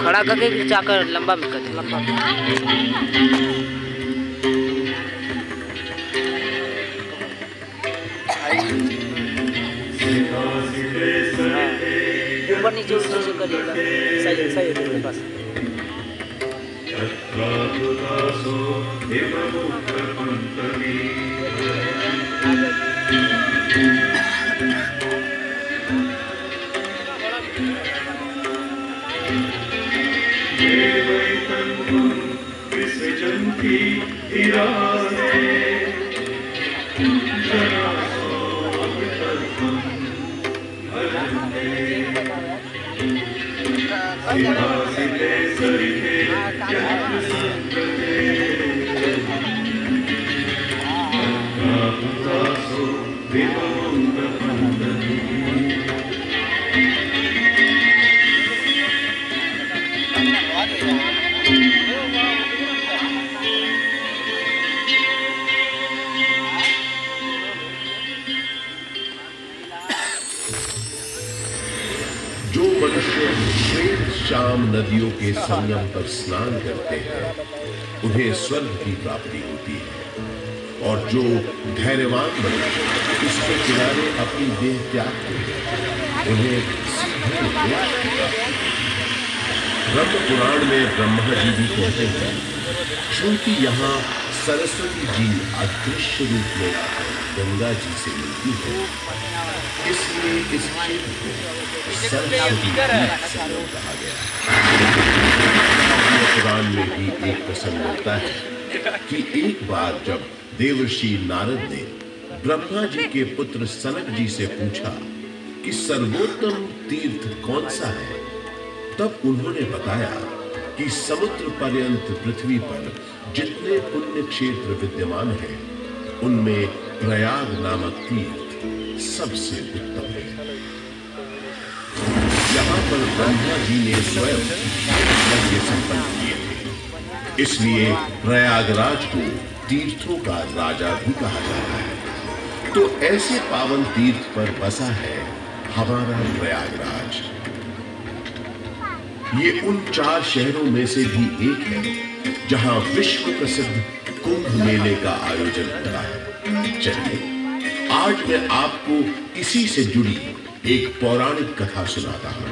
खड़ा करके जाकर लंबा में कर लंबा ऊपर नीचे से करिएगा सही सही है तेरे पास जो मनुष्य श्वेत शाम नदियों के संगम पर स्नान करते हैं उन्हें स्वर्ग की प्राप्ति होती है और जो धैर्यवान मनुष्य इसके किनारे अपनी देह त्यागते हैं उन्हें सीधे मोक्ष की प्राप्ति होती है। ब्रह्म पुराण में ब्रह्मा जी भी कहते हैं क्योंकि यहाँ सरस्वती जी अदृश्य रूप में गंगा जी से मिलती है इसलिए इस क्षेत्र को सरस्वती तीर्थ संगम कहा गया। पुराण में भी एक प्रसंग मिलता है कि एक बार जब देवर्षि नारद ने ब्रह्मा जी के पुत्र सनक जी से पूछा कि सर्वोत्तम तीर्थ कौन सा है तब उन्होंने बताया कि समुद्र पर्यंत पृथ्वी पर जितने पुण्य क्षेत्र विद्यमान हैं उनमें प्रयाग नामक तीर्थ सबसे उत्तम है। यहाँ पर ब्रह्मा जी ने स्वयं यज्ञ संपन्न किए थे इसलिए प्रयागराज को तीर्थों का राजा भी कहा जाता है। तो ऐसे पावन तीर्थ पर बसा है हमारा प्रयागराज। ये उन 4 शहरों में से भी एक है जहां विश्व प्रसिद्ध कुंभ मेले का आयोजन होता है। चलिए आज मैं आपको इसी से जुड़ी एक पौराणिक कथा सुनाता हूं।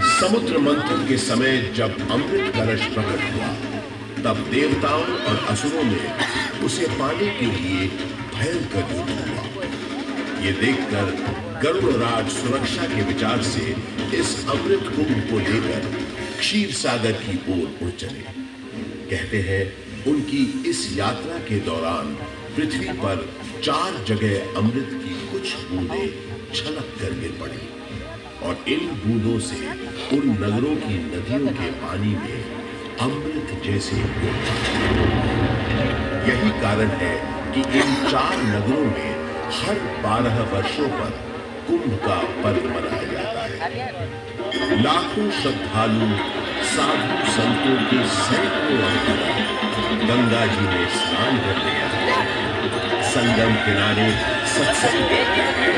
समुद्र मंथन के समय जब अमृत कलश प्रकट हुआ तब देवताओं और असुरों में उसे पाने के लिए भयंकर युद्ध हुआ। ये देखकर गरुड़राज सुरक्षा के विचार से इस अमृत कुंभ को लेकर क्षीर सागर की ओर उड़ चले। कहते हैं उनकी इस यात्रा के दौरान पृथ्वी पर 4 जगह अमृत की कुछ बूंदें छलक कर गिर पड़ी और इन बूंदों से उन नगरों की नदियों के पानी में अमृत जैसे गुण। यही कारण है कि इन 4 नगरों में हर 12 वर्षों पर कुंभ का पर्व मनाया जाता है। लाखों श्रद्धालु साधु संतों के सैकड़ों अंतर गंगा जी में स्नान करने आते हैं, संगम किनारे सत्संग करते हैं।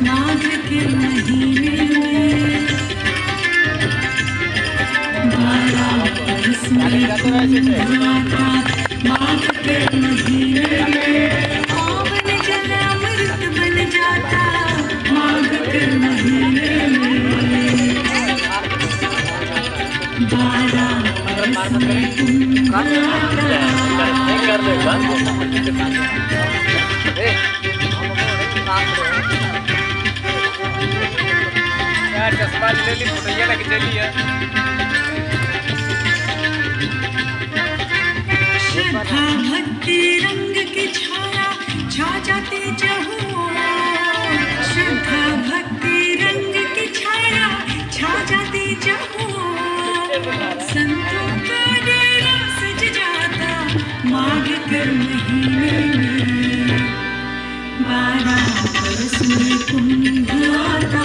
माघ के महीने में 12 बरस माघ के महीने में पावन जल अमृत बन जाता। माघ के महीने में 12 बरस में कुंभ चश्मा ले ली फोटोया लग चली है। श्रद्धा भक्ति रंग की छाया छा जाती जहाँ। श्रद्धा 12 बरस में कुंभ आता।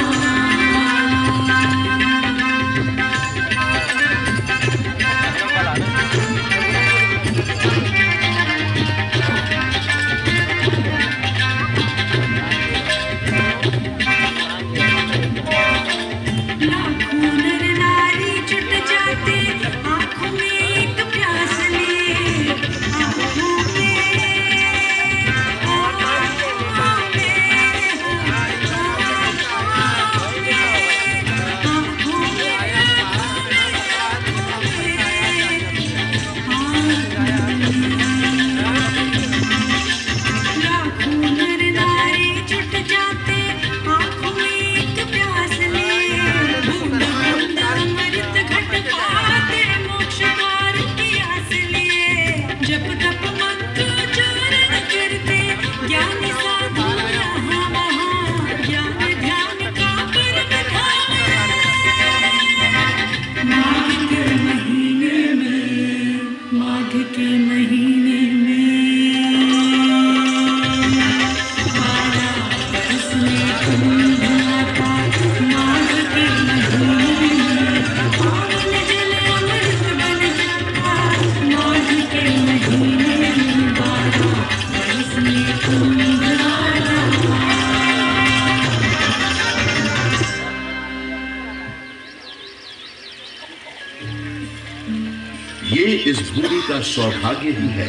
इस भूमि का सौभाग्य ही है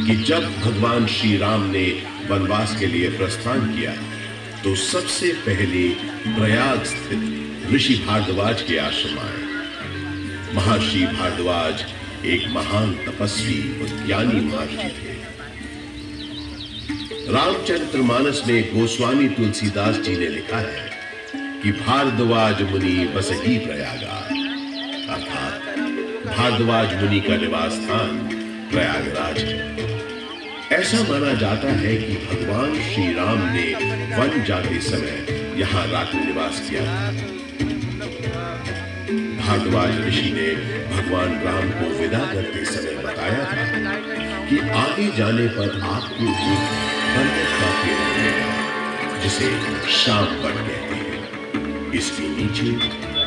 कि जब भगवान श्री राम ने वनवास के लिए प्रस्थान किया तो सबसे पहले प्रयाग स्थित ऋषि भारद्वाज के आश्रम आए। महर्षि भारद्वाज एक महान तपस्वी और ज्ञानी महर्षि थे। रामचरितमानस में गोस्वामी तुलसीदास जी ने लिखा है कि भारद्वाज मुनि बसहि प्रयागा, अर्थात भारद्वाज मुनि का निवास स्थान प्रयागराज है। ऐसा माना जाता है कि भगवान श्री राम ने वन जाते समय यहाँ रात्रि निवास किया था। भारद्वाज ऋषि ने भगवान राम को विदा करते समय बताया था कि आगे जाने पर आपको एक पर्वत का पेड़ मिलेगा जिसे शाम वट कहते हैं। इसके नीचे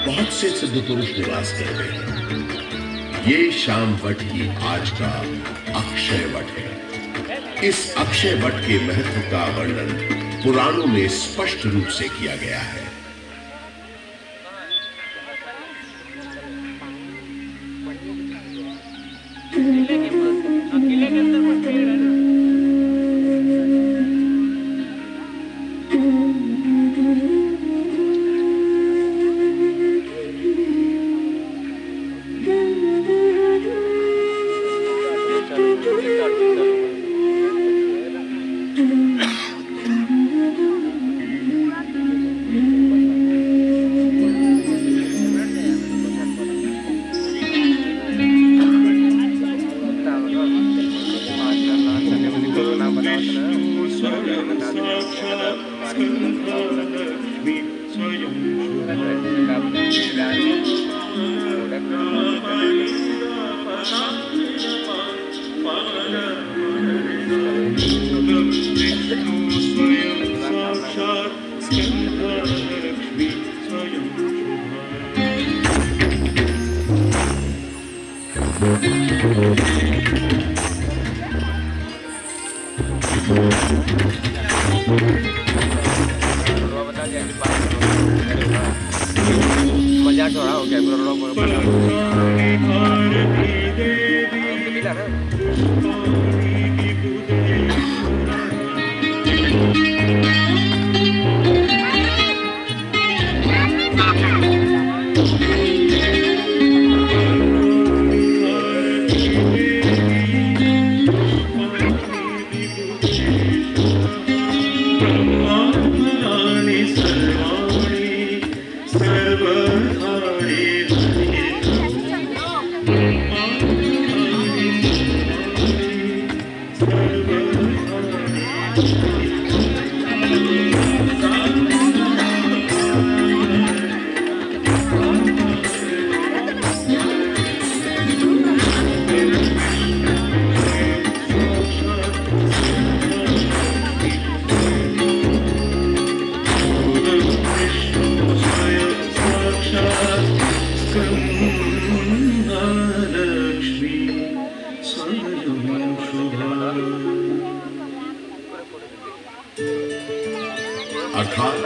बहुत से सिद्ध पुरुष निवास करते हैं। ये शाम वट ही आज का अक्षय वट है। इस अक्षय वट के महत्व का वर्णन पुराणों में स्पष्ट रूप से किया गया है। मजाक हो रहा हो क्या? अर्थात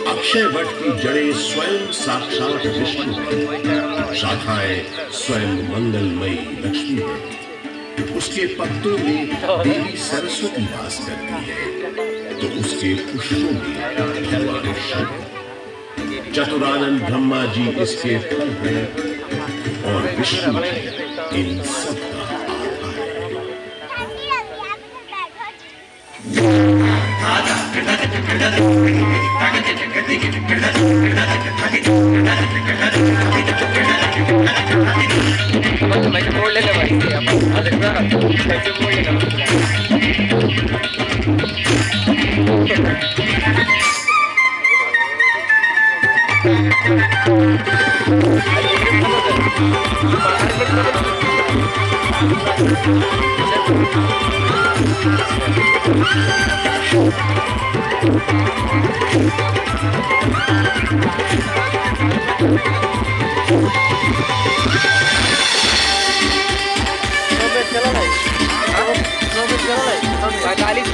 अक्षय वट की जड़ें स्वयं साक्षात विष्णु है, शाखाएं स्वयं मंगलमयी लक्ष्मी है। उसके पत्तों में देवी सरस्वती वास करती है तो उसके पुष्पों में भगवान शिव। चतुरानंद ब्रह्मा जी इसके फल हैं और विष्णु जी इन सब का आधार मैं मोड़ लेने वाली थी अब देखना कैसे मोड़ लेना चला नहीं 45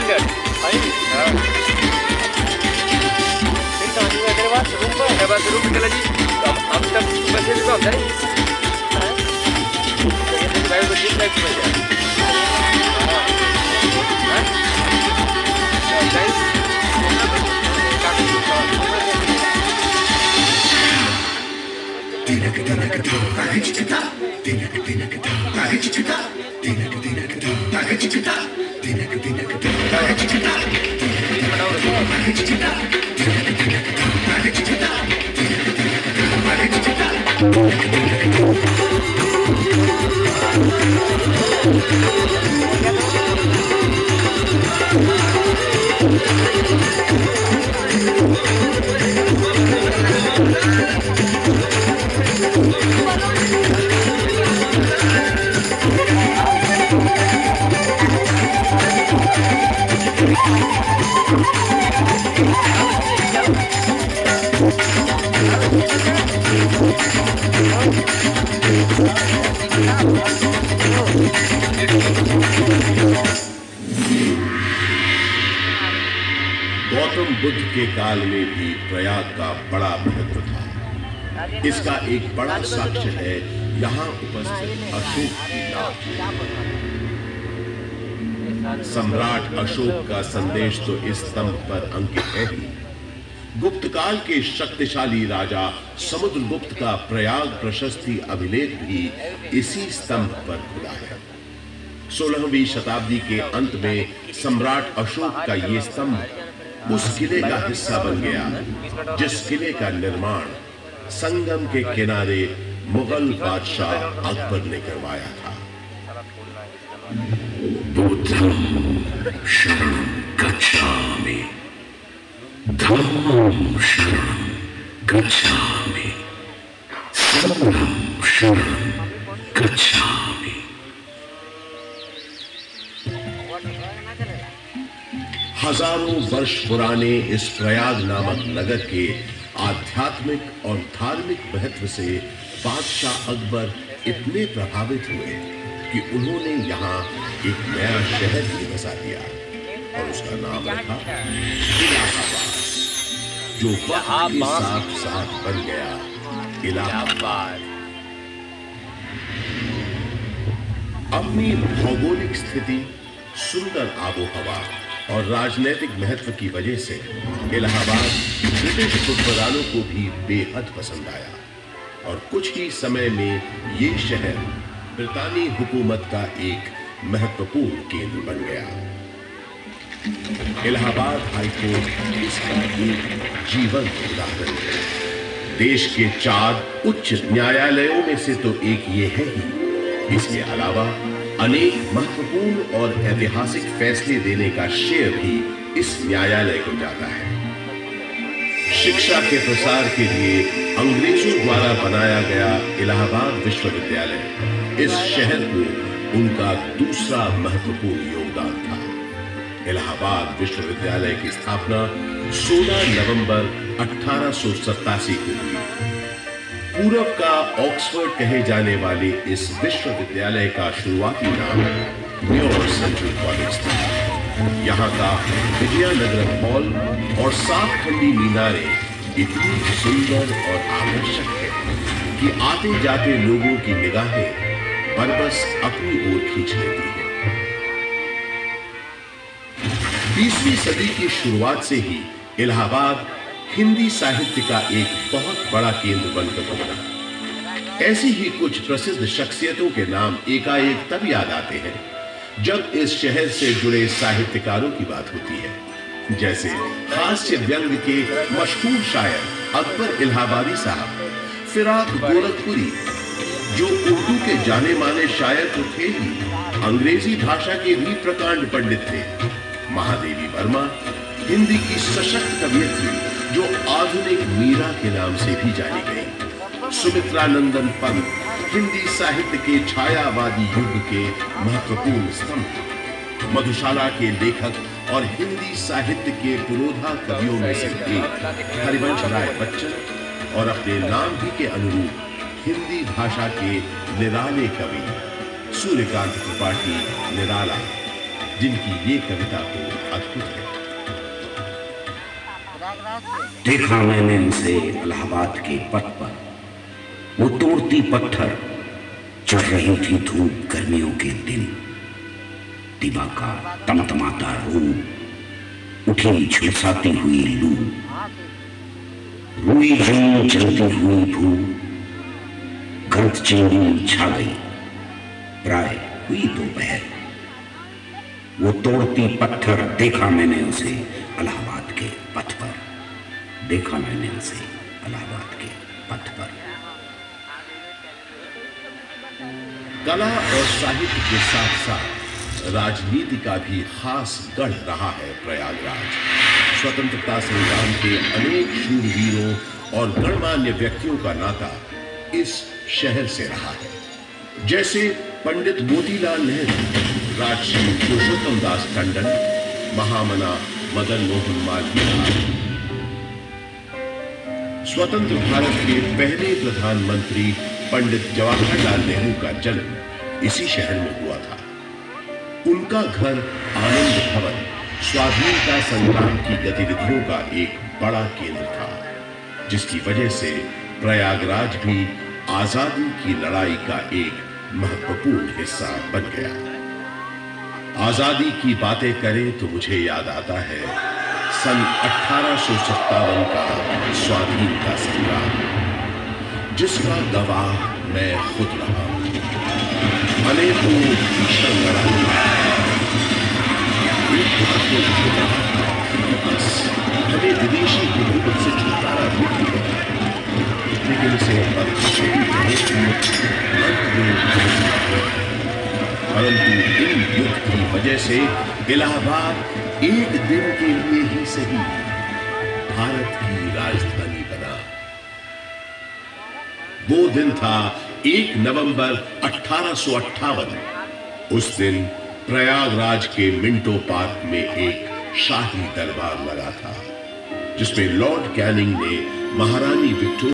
मिनट बस रूम चला जी। अब तक बसे भी कम जाए गौतम बुद्ध के काल में भी प्रयाग का बड़ा महत्व था। इसका एक बड़ा साक्ष्य है यहाँ उपस्थित अशोक की नाव। सम्राट अशोक का संदेश तो इस स्तंभ पर अंकित है ही। गुप्त काल के शक्तिशाली राजा समुद्रगुप्त का प्रयाग प्रशस्ति अभिलेख भी इसी स्तंभ पर खुदा है। 16वीं शताब्दी के अंत में सम्राट अशोक का ये स्तंभ उस किले का हिस्सा बन गया जिस किले का निर्माण संगम के किनारे मुगल बादशाह अकबर ने करवाया था। बुद्धं शरणं गच्छामि, धम्मं शरणं गच्छामि, संघं शरणं गच्छामि। हजारों वर्ष पुराने इस प्रयाग नामक नगर के आध्यात्मिक और धार्मिक महत्व से बादशाह अकबर इतने प्रभावित हुए कि उन्होंने यहाँ एक नया शहर भी बसा दिया और उसका नाम रखा इलाहाबाद, जो वक्त के साथ साथ बन गया इलाहाबाद। अपनी भौगोलिक स्थिति, सुंदर आबोहवा और राजनीतिक महत्व की वजह से इलाहाबाद ब्रिटिश हुक्मरानों को भी बेहद पसंद आया और कुछ ही समय में ये शहर ब्रितानी हुकूमत का एक महत्वपूर्ण केंद्र बन गया। इलाहाबाद हाईकोर्ट इसका एक जीवंत उदाहरण है। देश के 4 उच्च न्यायालयों में से तो एक ये है ही। इसके अलावा अनेक महत्वपूर्ण और ऐतिहासिक फैसले देने का श्रेय भी इस न्यायालय को जाता है। शिक्षा के प्रसार के लिए अंग्रेजों द्वारा बनाया गया इलाहाबाद विश्वविद्यालय इस शहर को उनका दूसरा महत्वपूर्ण योगदान था। इलाहाबाद विश्वविद्यालय की स्थापना 16 नवंबर 1887 को हुई। पूरब का ऑक्सफोर्ड कहे जाने वाले इस विश्वविद्यालय का शुरुआती नाम म्योर सेंट्रल कॉलेज था। यहाँ का विजयनगरम मॉल और 7 खंडी मीनारें इतनी सुंदर और आकर्षक है कि आते जाते लोगों की निगाहें बरबस अपनी ओर खींच लेती है। 20वीं सदी की शुरुआत से ही इलाहाबाद हिंदी साहित्य का एक बहुत बड़ा केंद्र बनकर उभरा। ऐसी ही कुछ प्रसिद्ध शख्सियतों के नाम एकाएक तब याद आते हैं जब इस शहर से जुड़े साहित्यकारों की बात होती है, जैसे हास्य व्यंग के मशहूर शायर अकबर इलाहाबादी साहब, फिराक गोरखपुरी जो उर्दू के जाने माने शायर तो थे ही, अंग्रेजी भाषा के भी प्रकांड पंडित थे, महादेवी वर्मा हिंदी की सशक्त कवियत्री जो आधुनिक मीरा के नाम से भी जानी गई, सुमित्रानंदन पंत हिंदी साहित्य के छायावादी युग के महत्वपूर्ण स्तंभ, मधुशाला के लेखक और हिंदी साहित्य के पुरोधा कवियों में से एक हरिवंश राय बच्चन और अपने नाम ही के अनुरूप हिंदी भाषा के निराले कवि सूर्यकांत त्रिपाठी निराला, जिनकी ये कविता तो अद्भुत है। देखा मैंने उसे इलाहाबाद के पथ पर, वो तोड़ती पत्थर, चढ़ रही थी धूप गर्मियों के दिन, दिवा का तमतमाता रूप, उठी झुलसाती हुई लू, रुई जमीन चलती हुई भू, गंध चिंगी छा गई, प्राय हुई दोपहर, वो तोड़ती पत्थर, देखा मैंने उसे इलाहाबाद के पथ पर, देखा मैंने उसे इलाहाबाद के पथ पर। कला और साहित्य के साथ साथ राजनीति का भी खास गढ़ रहा है प्रयागराज। स्वतंत्रता संग्राम के अनेक शूरवीरों और गणमान्य व्यक्तियों का नाता इस शहर से रहा है, जैसे पंडित मोतीलाल नेहरू, राजश्री पुरुषोत्तम दास टंडन, महामना मदन मोहन मालवीय। स्वतंत्र भारत के पहले प्रधानमंत्री पंडित जवाहरलाल नेहरू का जन्म इसी शहर में हुआ था। उनका घर आनंद भवन स्वाधीनता संग्राम की गतिविधियों का एक बड़ा केंद्र था, जिसकी वजह से प्रयागराज भी आजादी की लड़ाई का एक महत्वपूर्ण हिस्सा बन गया। आजादी की बातें करें तो मुझे याद आता है सन 1857 का स्वाधीनता संग्राम, जिसका गवाह मैं खुद रहा हूं। अनेकों भीषण लड़ाइयां, एक बात तो मुझे लगा कि बस हमें विदेशी हुकूमत से छुटकारा मिल गया, लेकिन इसे परंतु इन युद्ध की वजह से इलाहाबाद एक दिन के लिए ही सही भारत की राजधानी बना। वो दिन था 1 नवंबर 1858। उस दिन प्रयागराज के मिंटो पार्क में एक शाही दरबार लगा था, जिसमें लॉर्ड कैनिंग ने महारानी विक्टोरिया